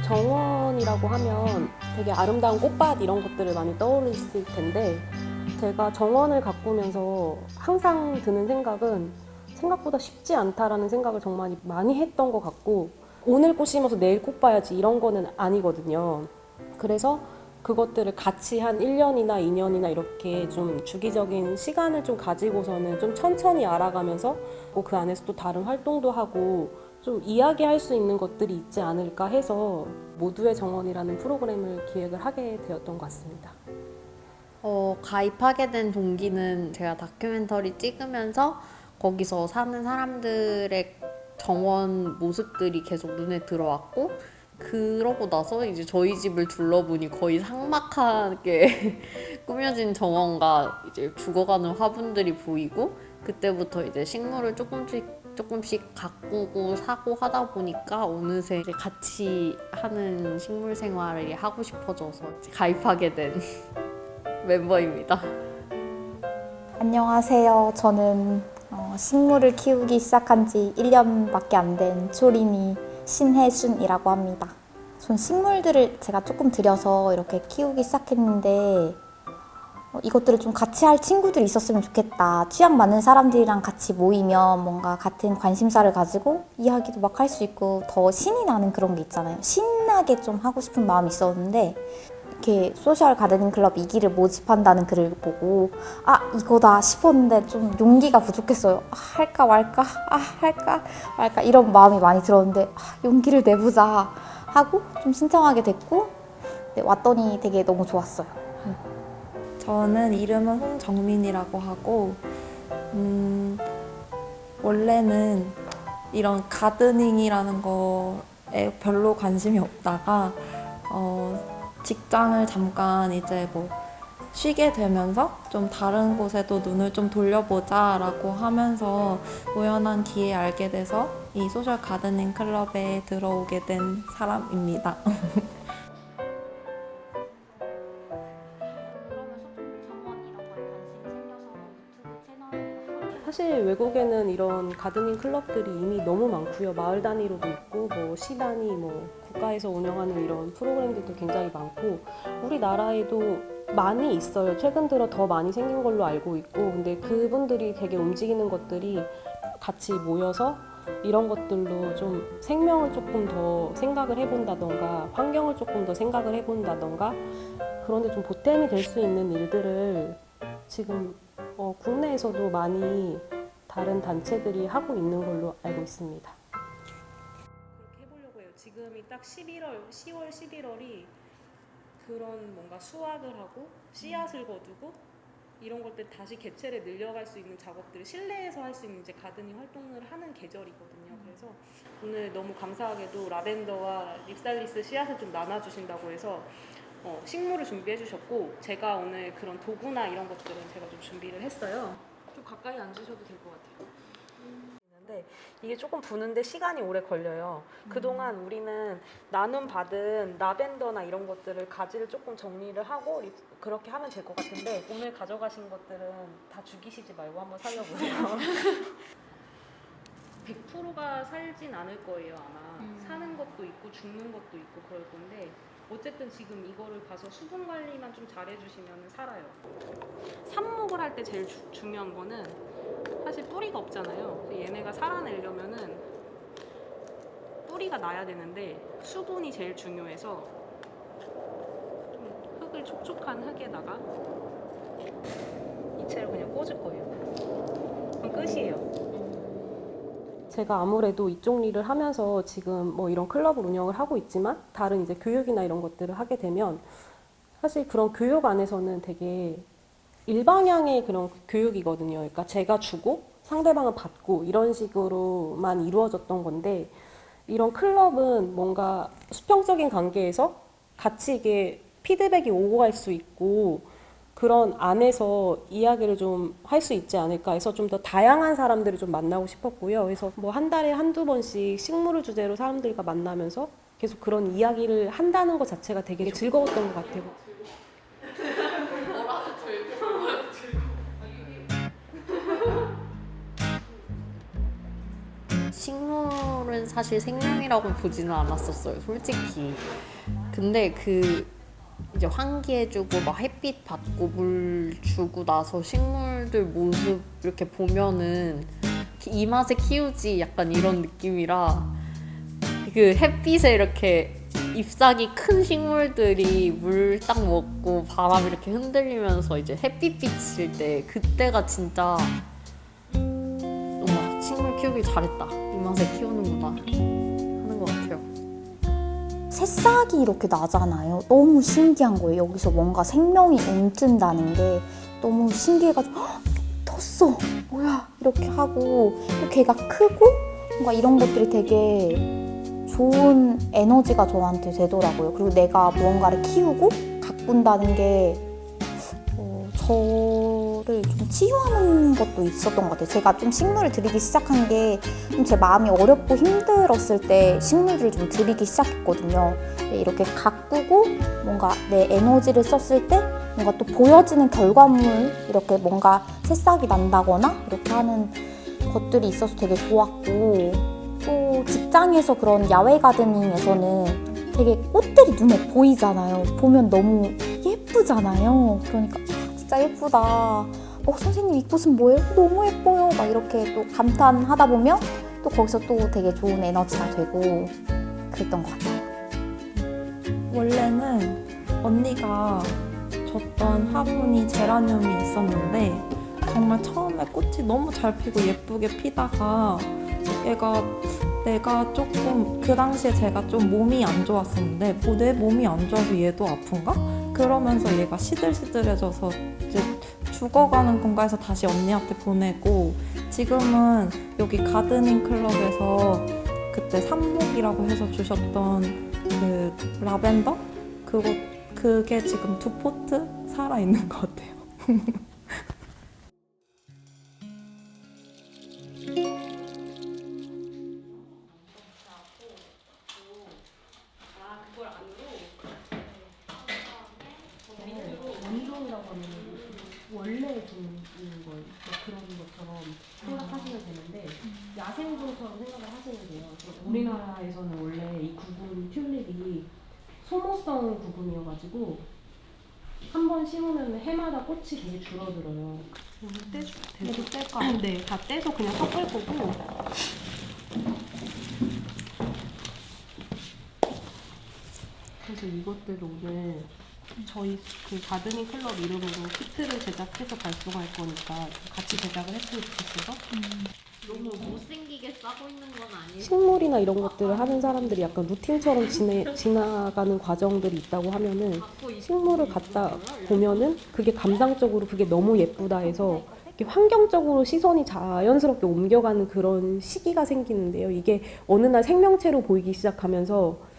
정원이라고 하면 되게 아름다운 꽃밭 이런 것들을 많이 떠올리실 텐데 제가 정원을 가꾸면서 항상 드는 생각은 생각보다 쉽지 않다라는 생각을 정말 많이 했던 것 같고 오늘 꽃 심어서 내일 꽃 봐야지 이런 거는 아니거든요. 그래서 그것들을 같이 한 1년이나 2년이나 이렇게 좀 주기적인 시간을 좀 가지고서는 좀 천천히 알아가면서 그 안에서 또 다른 활동도 하고 좀 이야기할 수 있는 것들이 있지 않을까 해서 모두의 정원이라는 프로그램을 기획을 하게 되었던 것 같습니다. 가입하게 된 동기는 제가 다큐멘터리 찍으면서 거기서 사는 사람들의 정원 모습들이 계속 눈에 들어왔고, 그러고 나서 이제 저희 집을 둘러보니 거의 삭막하게 꾸며진 정원과 이제 죽어가는 화분들이 보이고, 그때부터 이제 식물을 조금씩 가꾸고 사고 하다 보니까 어느새 이제 같이 하는 식물 생활을 하고 싶어져서 가입하게 된 멤버입니다. 안녕하세요. 저는 식물을 키우기 시작한 지 1년밖에 안 된 초린이 신혜순이라고 합니다. 전 식물들을 제가 조금 들여서 이렇게 키우기 시작했는데 이것들을 좀 같이 할 친구들이 있었으면 좋겠다. 취향 맞는 사람들이랑 같이 모이면 뭔가 같은 관심사를 가지고 이야기도 막 할 수 있고 더 신이 나는 그런 게 있잖아요. 신나게 좀 하고 싶은 마음이 있었는데 이렇게 소셜 가드닝 클럽 2기를 모집한다는 글을 보고 이거다 싶었는데 좀 용기가 부족했어요. 할까 말까 할까 말까 이런 마음이 많이 들었는데 용기를 내보자 하고 좀 신청하게 됐고 왔더니 되게 너무 좋았어요. 저는 이름은 홍정민이라고 하고 원래는 이런 가드닝이라는 거에 별로 관심이 없다가 직장을 잠깐 이제 뭐 쉬게 되면서 좀 다른 곳에도 눈을 좀 돌려보자라고 하면서 우연한 기회에 알게 돼서 이 소셜 가드닝 클럽에 들어오게 된 사람입니다. 사실 외국에는 이런 가드닝 클럽들이 이미 너무 많고요. 마을 단위로도 있고 시 단위 국가에서 운영하는 이런 프로그램들도 굉장히 많고 우리나라에도 많이 있어요. 최근 들어 더 많이 생긴 걸로 알고 있고 근데 그분들이 되게 움직이는 것들이 같이 모여서 이런 것들로 좀 생명을 조금 더 생각을 해본다던가 환경을 조금 더 생각을 해본다던가 그런데 좀 보탬이 될 수 있는 일들을 지금 국내에서도 많이 다른 단체들이 하고 있는 걸로 알고 있습니다. 그렇게 해보려고 해요. 지금이 딱 10월, 11월이 그런 뭔가 수확을 하고 씨앗을 거두고 이런 것들 다시 개체를 늘려갈 수 있는 작업들을 실내에서 할 수 있는 이제 가드닝 활동을 하는 계절이거든요. 그래서 오늘 너무 감사하게도 라벤더와 립살리스 씨앗을 좀 나눠주신다고 해서 식물을 준비해 주셨고 제가 오늘 그런 도구나 이런 것들은 제가 좀 준비를 했어요. 좀 가까이 앉으셔도 될 것 같아요. 근데 이게 조금 부는데 시간이 오래 걸려요. 그동안 우리는 나눔 받은 라벤더나 이런 것들을 가지를 조금 정리를 하고 그렇게 하면 될 것 같은데 오늘 가져가신 것들은 다 죽이시지 말고 한번 살려보세요. 100%가 살진 않을 거예요 아마. 사는 것도 있고 죽는 것도 있고 그럴 건데 어쨌든 지금 이거를 봐서 수분 관리만 좀 잘해주시면 살아요. 삽목을 할 때 제일 중요한 거는 사실 뿌리가 없잖아요. 얘네가 살아내려면은 뿌리가 나야 되는데 수분이 제일 중요해서 좀 흙을 촉촉한 흙에다가 이채를 그냥 꽂을 거예요. 그럼 끝이에요. 제가 아무래도 이쪽 일을 하면서 지금 이런 클럽을 운영을 하고 있지만 다른 이제 교육이나 이런 것들을 하게 되면 사실 그런 교육 안에서는 되게 일방향의 그런 교육이거든요. 그러니까 제가 주고 상대방은 받고 이런 식으로만 이루어졌던 건데 이런 클럽은 뭔가 수평적인 관계에서 같이 이게 피드백이 오고 갈 수 있고 그런 안에서 이야기를 좀 할 수 있지 않을까 해서 좀 더 다양한 사람들을 좀 만나고 싶었고요. 그래서 한 달에 한두 번씩 식물을 주제로 사람들과 만나면서 계속 그런 이야기를 한다는 것 자체가 되게 즐거웠던 것 같아요. 식물을 식물은 사실 생명이라고 보지는 않았었어요, 솔직히. 근데 그 이제 환기해주고 막 햇빛 받고 물 주고 나서 식물들 모습 이렇게 보면은 이 맛에 키우지 약간 이런 느낌이라, 그 햇빛에 이렇게 잎사귀 큰 식물들이 물 딱 먹고 바람 이렇게 흔들리면서 이제 햇빛 비칠 때, 그때가 진짜 와, 식물 키우길 잘했다, 이 맛에 키우는구나 하는 것 같아요. 새싹이 이렇게 나잖아요. 너무 신기한 거예요. 여기서 뭔가 생명이 움튼다는 게 너무 신기해가지고 헉, 텄어 뭐야 이렇게 하고, 또 걔가 크고 뭔가 이런 것들이 되게 좋은 에너지가 저한테 되더라고요. 그리고 내가 무언가를 키우고 가꾼다는 게 저를 좀 치유하는 것도 있었던 것 같아요. 제가 좀 식물을 들이기 시작한 게 좀 제 마음이 어렵고 힘들었을 때 식물들을 좀 들이기 시작했거든요. 이렇게 가꾸고 뭔가 내 에너지를 썼을 때 뭔가 또 보여지는 결과물, 이렇게 뭔가 새싹이 난다거나 이렇게 하는 것들이 있어서 되게 좋았고, 또 직장에서 그런 야외 가드닝에서는 되게 꽃들이 눈에 보이잖아요. 보면 너무 예쁘잖아요. 그러니까 진짜 예쁘다. 선생님 이 꽃은 뭐예요? 너무 예뻐요. 막 이렇게 또 감탄하다 보면 또 거기서 또 되게 좋은 에너지가 되고 그랬던 것 같아요. 원래는 언니가 줬던 화분이 제라늄이 있었는데 정말 처음에 꽃이 너무 잘 피고 예쁘게 피다가 내가 조금 그 당시에 제가 좀 몸이 안 좋았었는데 내 몸이 안 좋아서 얘도 아픈가? 그러면서 얘가 시들시들해져서 이제 죽어가는 건가 해서 다시 언니한테 보내고, 지금은 여기 가드닝 클럽에서 그때 삽목이라고 해서 주셨던 그 라벤더? 그게 지금 2포트 살아있는 것 같아요. 원종이라고 하면 원래 좀 있는 걸 그런 것처럼 생각하시면 되는데, 야생종처럼 생각을 하시면 돼요. 우리나라에서는 원래 이 구분 튤립이 소모성 구분이어가지고 한 번 심으면 해마다 꽃이 되게 줄어들어요. 계속 뗄까? 네, 다 떼서 그냥 섞을 거고. 그래서 이것들을 오늘 저희 그 가드닝 클럽 이름으로 키트를 제작해서 발송할 거니까 같이 제작을 했으면 좋겠어서. 너무 못생기게 싸고 있는 건 아니에요? 식물이나 이런 것들을 하는 사람들이 약간 루틴처럼 지나가는 과정들이 있다고 하면은, 식물을 갖다 보면은 그게 감상적으로 그게 너무 예쁘다 해서 이렇게 환경적으로 시선이 자연스럽게 옮겨가는 그런 시기가 생기는데요. 이게 어느 날 생명체로 보이기 시작하면서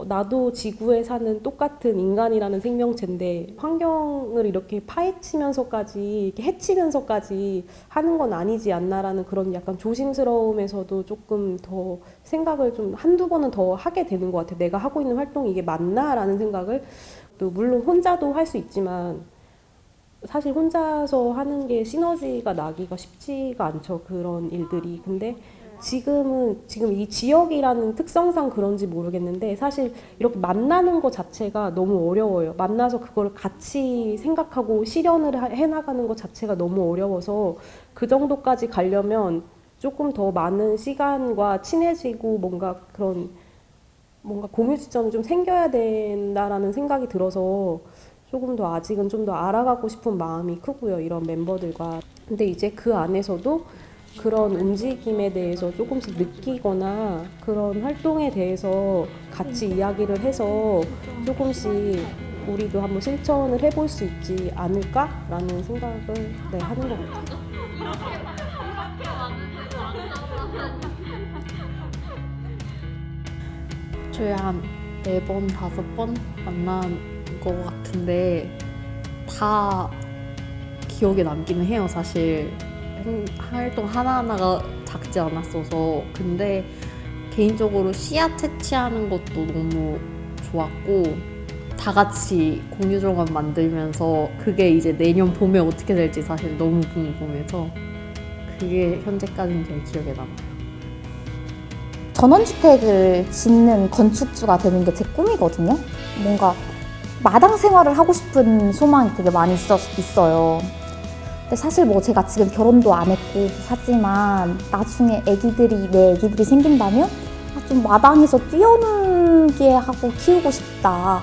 나도 지구에 사는 똑같은 인간이라는 생명체인데 환경을 이렇게 파헤치면서까지, 이렇게 해치면서까지 하는 건 아니지 않나라는 그런 약간 조심스러움에서도 조금 더 생각을 좀 한두 번은 더 하게 되는 것 같아요. 내가 하고 있는 활동이 이게 맞나라는 생각을. 또 물론 혼자도 할 수 있지만 사실 혼자서 하는 게 시너지가 나기가 쉽지가 않죠, 그런 일들이. 근데 지금 이 지역이라는 특성상 그런지 모르겠는데 사실 이렇게 만나는 것 자체가 너무 어려워요. 만나서 그걸 같이 생각하고 실현을 해나가는 것 자체가 너무 어려워서 그 정도까지 가려면 조금 더 많은 시간과 친해지고 뭔가 공유 지점이 좀 생겨야 된다라는 생각이 들어서 조금 더 아직은 좀 더 알아가고 싶은 마음이 크고요, 이런 멤버들과. 근데 이제 그 안에서도 그런 움직임에 대해서 조금씩 느끼거나 그런 활동에 대해서 같이 이야기를 해서 조금씩 우리도 한번 실천을 해볼 수 있지 않을까라는 생각을 하는 것 같아요. 저희 한 4번, 5번 만난 것 같은데 다 기억에 남기는 해요, 사실. 활동 하나하나가 작지 않았어서. 근데 개인적으로 씨앗 채취하는 것도 너무 좋았고, 다 같이 공유 정원 만들면서 그게 이제 내년 봄에 어떻게 될지 사실 너무 궁금해서 그게 현재까지는 제일 기억에 남아요. 전원주택을 짓는 건축주가 되는 게 제 꿈이거든요. 뭔가 마당 생활을 하고 싶은 소망이 되게 많이 있어요. 근데 사실 뭐 제가 지금 결혼도 안 했고 하지만 나중에 내 애기들이 생긴다면 좀 마당에서 뛰어놀게 하고 키우고 싶다.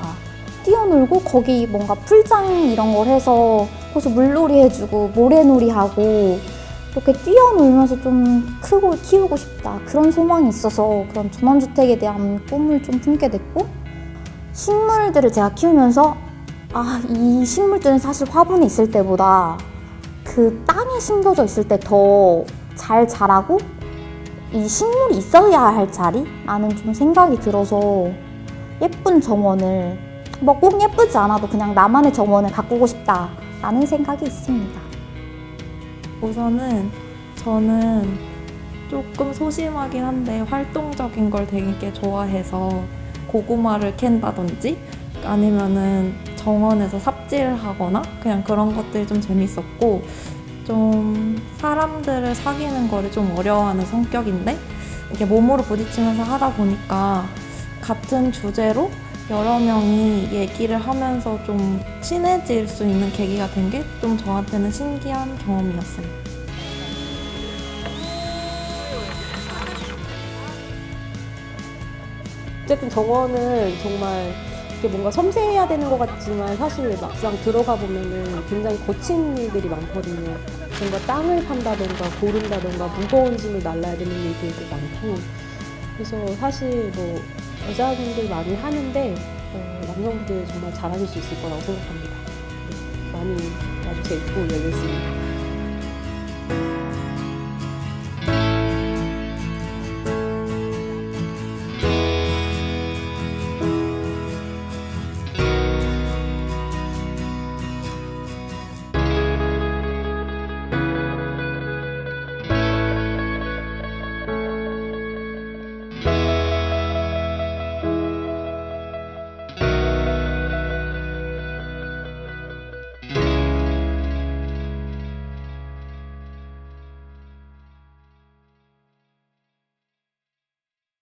뛰어놀고 거기 뭔가 풀장 이런 걸 해서 거기서 물놀이 해주고 모래놀이 하고 이렇게 뛰어놀면서 좀 크고 키우고 싶다. 그런 소망이 있어서 그런 전원주택에 대한 꿈을 좀 품게 됐고, 식물들을 제가 키우면서 이 식물들은 사실 화분에 있을 때보다 그 땅에 심겨져 있을 때 더 잘 자라고 이 식물이 있어야 할 자리? 라는 좀 생각이 들어서 예쁜 정원을 뭐 꼭 예쁘지 않아도 그냥 나만의 정원을 가꾸고 싶다라는 생각이 있습니다. 우선은 저는 조금 소심하긴 한데 활동적인 걸 되게 좋아해서 고구마를 캔다든지 아니면은 정원에서 삽질을 하거나 그냥 그런 것들이 좀 재밌었고, 좀 사람들을 사귀는 거를 좀 어려워하는 성격인데 이게 몸으로 부딪히면서 하다 보니까 같은 주제로 여러 명이 얘기를 하면서 좀 친해질 수 있는 계기가 된 게 좀 저한테는 신기한 경험이었어요. 어쨌든 정원은 정말 이게 뭔가 섬세해야 되는 것 같지만 사실 막상 들어가 보면은 굉장히 거친 일들이 많거든요. 뭔가 땅을 판다던가 고른다던가 무거운 짐을 날라야 되는 일들도 많고, 그래서 사실 뭐 여자분들 많이 하는데 남성분들 정말 잘하실 수 있을 거라고 생각합니다. 네, 많이 와주세요. 또 열렸습니다.